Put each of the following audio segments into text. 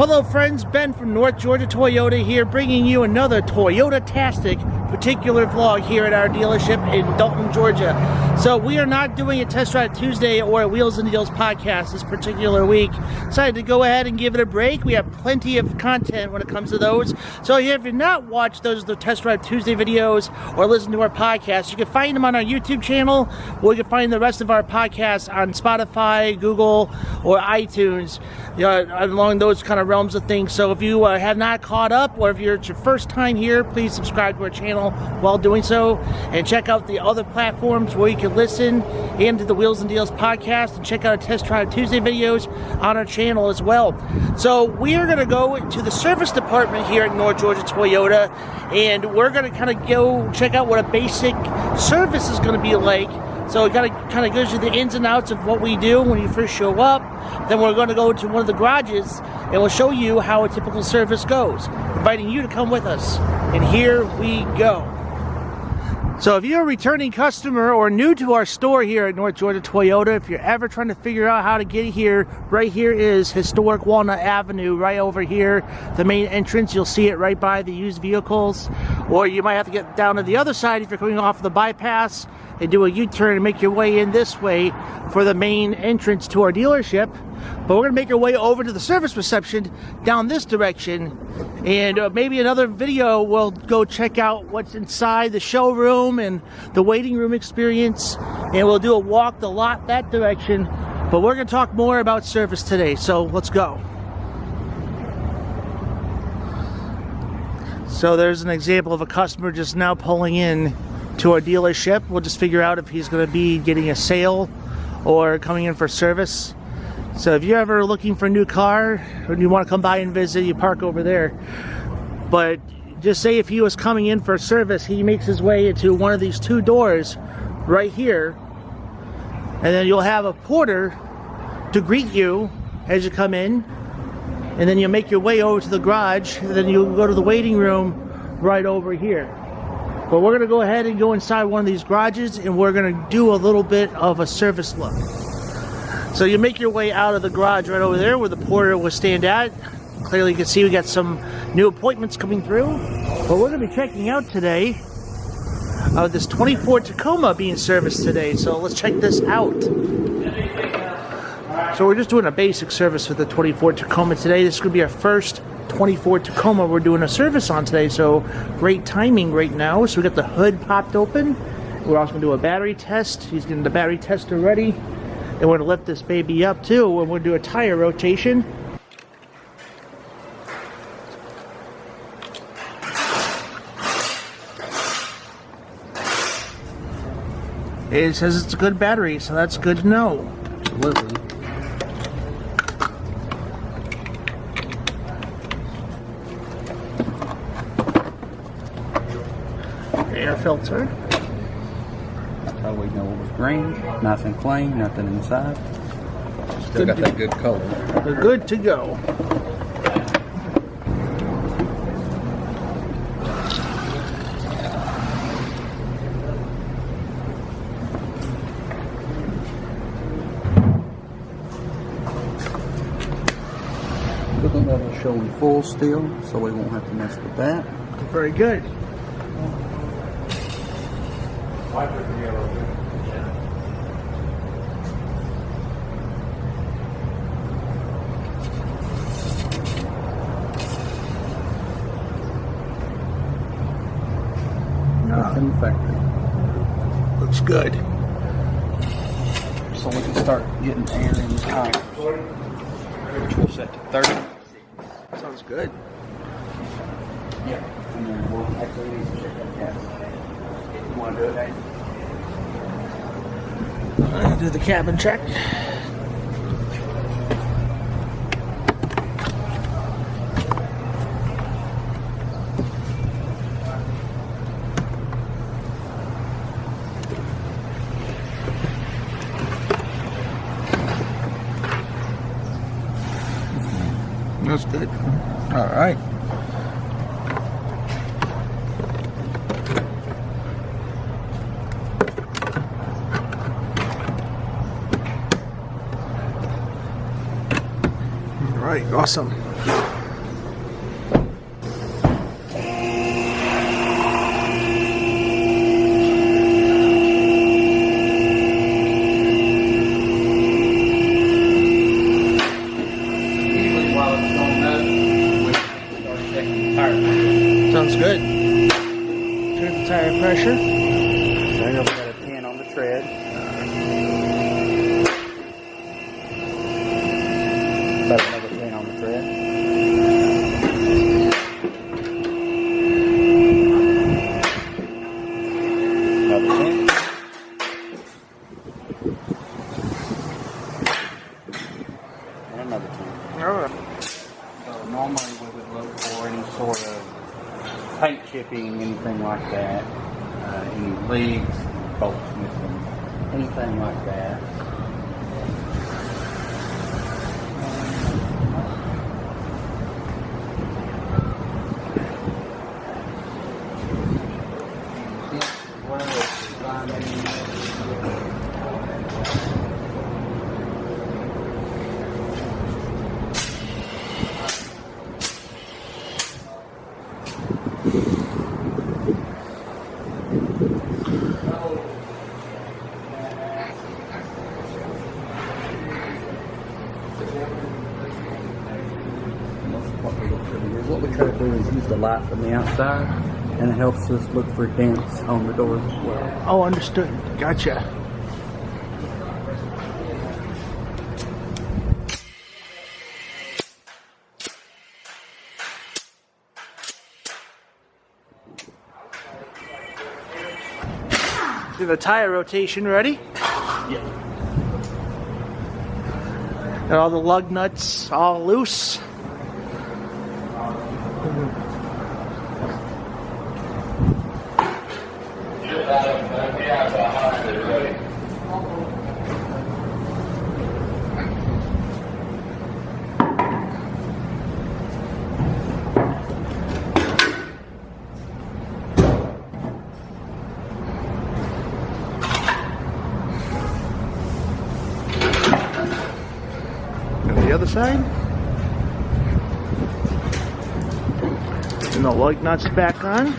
Hello friends, Ben from North Georgia Toyota here, bringing you another Toyota-tastic particular vlog here at our dealership in Dalton, Georgia. So we are not doing a Test Drive Tuesday or a Wheels and Deals podcast this particular week. Decided to go ahead and give it a break. We have plenty of content when it comes to those. So if you've not watched those the Test Drive Tuesday videos or listened to our podcast, you can find them on our YouTube channel, or you can find the rest of our podcasts on Spotify, Google, or iTunes, along those kind of realms of things. So if you have not caught up, or if it's your first time here, please subscribe to our channel while doing so, and check out the other platforms where you can listen and to the Wheels and Deals podcast, and check out our Test Drive Tuesday videos on our channel as well. So we are going to go to the service department here at North Georgia Toyota, and we're going to kind of go check out what a basic service is going to be like. So it kind of gives you the ins and outs of what we do when you first show up. Then we're going to go to one of the garages and we'll show you how a typical service goes, inviting you to come with us. And here we go. So if you're a returning customer or new to our store here at North Georgia Toyota, if you're ever trying to figure out how to get here, right here is historic Walnut Avenue, right over here, the main entrance. You'll see it right by the used vehicles, or you might have to get down to the other side if you're coming off the bypass and do a U-turn and make your way in this way for the main entrance to our dealership. But we're gonna make our way over to the service reception down this direction, and maybe another video we'll go check out what's inside the showroom and the waiting room experience, and we'll do a walk the lot that direction. But we're gonna talk more about service today, so let's go. So there's an example of a customer just now pulling in to our dealership. We'll just figure out if he's going to be getting a sale or coming in for service. So if you're ever looking for a new car or you want to come by and visit, you park over there. But just say if he was coming in for service, he makes his way into one of these two doors right here, and then you'll have a porter to greet you as you come in, and then you'll make your way over to the garage, and then you'll go to the waiting room right over here. But we're going to go ahead and go inside one of these garages, and we're going to do a little bit of a service look. So you make your way out of the garage right over there where the porter will stand at. Clearly you can see we got some new appointments coming through. But we're going to be checking out today this 24 Tacoma being serviced today. So let's check this out. So we're just doing a basic service with the 24 Tacoma today. This is going to be our first 24 Tacoma we're doing a service on today, so great timing right now. So we got the hood popped open. We're also going to do a battery test. He's getting the battery tester ready, and we're going to lift this baby up too, and we're going to do a tire rotation. It says it's a good battery, so that's good to know. Absolutely. Air filter. That's how we know it was green, nice and clean, nothing inside. Still got that good color. We're good to go. Looking level showing full still, so we won't have to mess with that. Very good. Nothing factory. Looks good. So we can start getting air in the tires, which we'll set to 30. Sounds good. Yeah. And then we'll actually need to check that gas. You want to do it, Dave? Do the cabin check. That's good. All right. All right, awesome. Sounds good. Turn the tire pressure. There you go, we got a 10 on the tread. About another 10 on the tread. Another 10. And another 10. Alright. So normally we would look for any sort of paint chipping, anything like that, any leaks, bolts missing, anything like that. What we try to do is use the light from the outside, and it helps us look for dents on the doors as well. Oh, understood. Gotcha. Do the tire rotation ready? Yeah. Got all the lug nuts all loose. And the other side. And the lug nuts back on.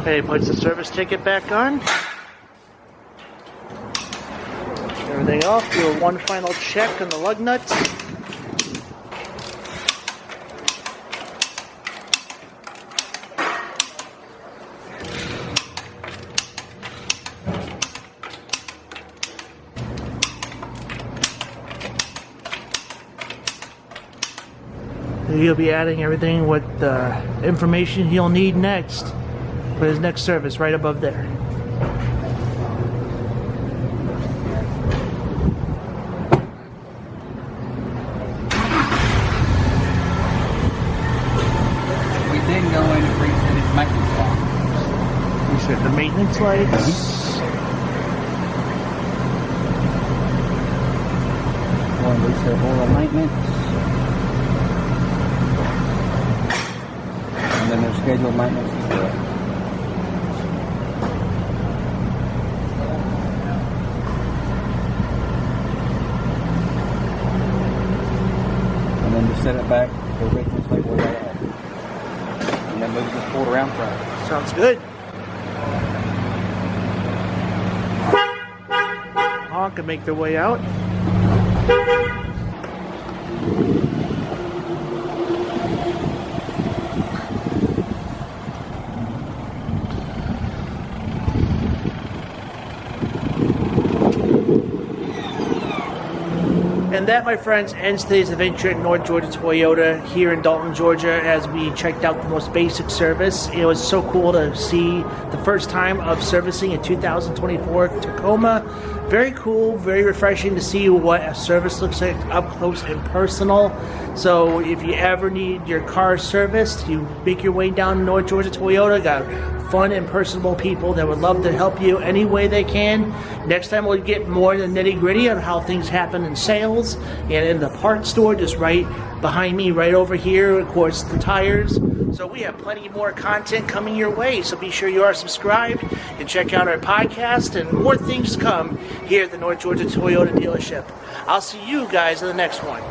Okay, puts the service ticket back on. Everything off. Do one final check on the lug nuts. He'll be adding everything with the information he'll need next for his next service right above there. We then go in and reset his maintenance light. Reset the maintenance lights. One reset oil maintenance. And then there's scheduled maintenance as well. And then just set it back to the original state where they are. And then move this board around front. Sounds good. Honk can make their way out. And that, my friends, ends today's adventure at North Georgia Toyota here in Dalton, Georgia, as we checked out the most basic service. It was so cool to see the first time of servicing a 2024 Tacoma. Very cool, very refreshing to see what a service looks like up close and personal. So if you ever need your car serviced, you make your way down to North Georgia Toyota. Got fun and personable people that would love to help you any way they can. Next time we'll get more in the nitty-gritty on how things happen in sales and in the parts store just right behind me, right over here, of course, the tires. So we have plenty more content coming your way, so be sure you are subscribed and check out our podcast, and more things come here at the North Georgia Toyota dealership. I'll see you guys in the next one.